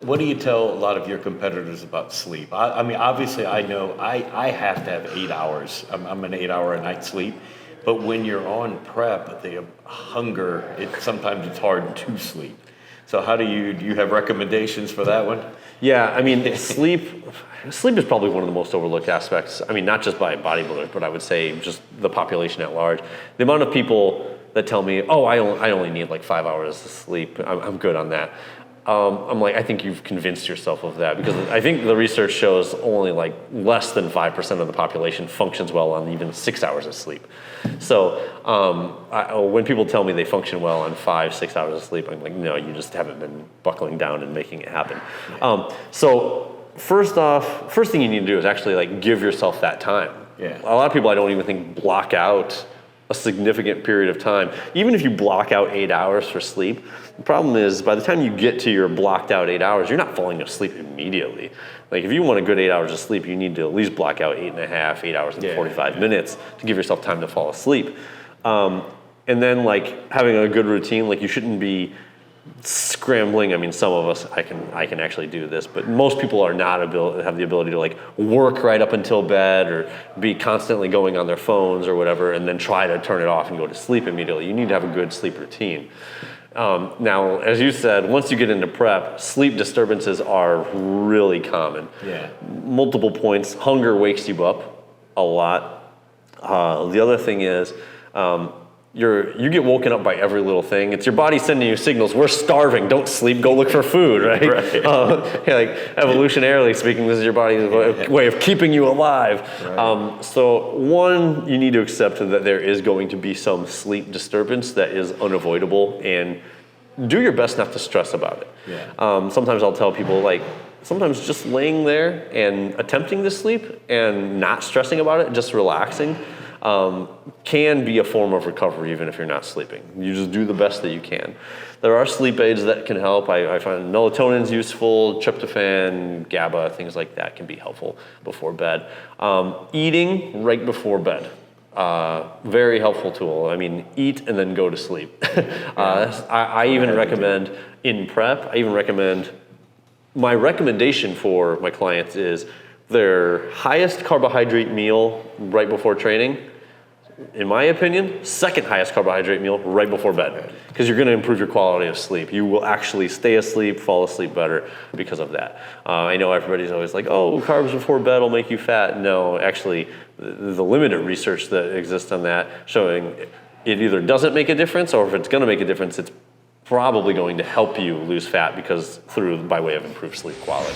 what do you tell a lot of your competitors about sleep? I mean, obviously, I know I have to have 8 hours. I'm an 8-hour a night sleep. But when you're on prep, the hunger, sometimes it's hard to sleep. So do you have recommendations for that one? Yeah, I mean, sleep is probably one of the most overlooked aspects. I mean, not just by bodybuilders, but I would say just the population at large. The amount of people that tell me, oh, I only need like 5 hours of sleep, I'm good on that. I'm like, I think you've convinced yourself of that, because I think the research shows only like less than 5% of the population functions well on even 6 hours of sleep. So when people tell me they function well on 5-6 hours of sleep, I'm like, no, you just haven't been buckling down and making it happen. So first thing you need to do is actually like give yourself that time. Yeah. A lot of people, I don't even think, block out a significant period of time. Even if you block out 8 hours for sleep, the problem is by the time you get to your blocked out 8 hours, you're not falling asleep immediately. Like if you want a good 8 hours of sleep, you need to at least block out 8 hours and 45 minutes to give yourself time to fall asleep. And then like having a good routine, like you shouldn't be scrambling. I mean, some of us, I can actually do this, but most people are not have the ability to like work right up until bed or be constantly going on their phones or whatever, and then try to turn it off and go to sleep immediately. You need to have a good sleep routine. Now, as you said, once you get into prep, sleep disturbances are really common. Yeah. Multiple points. Hunger wakes you up a lot. The other thing is, you get woken up by every little thing. It's your body sending you signals. We're starving. Don't sleep. Go look for food, right? Right. Like evolutionarily speaking, this is your body's way of keeping you alive. Right. So one, you need to accept that there is going to be some sleep disturbance that is unavoidable, and do your best not to stress about it. Yeah. Sometimes I'll tell people, like, sometimes just laying there and attempting to sleep and not stressing about it, just relaxing, can be a form of recovery even if you're not sleeping. You just do the best that you can. There are sleep aids that can help. I find melatonin's useful, tryptophan, GABA, things like that can be helpful before bed. Eating right before bed. Very helpful tool. I mean, eat and then go to sleep. I even recommend in prep, my recommendation for my clients is their highest carbohydrate meal right before training. In my opinion, second highest carbohydrate meal right before bed, because you're going to improve your quality of sleep. You will actually stay asleep, fall asleep better because of that. I know everybody's always like, oh, carbs before bed will make you fat. No, actually, the limited research that exists on that showing it either doesn't make a difference, or if it's going to make a difference, it's probably going to help you lose fat by way of improved sleep quality.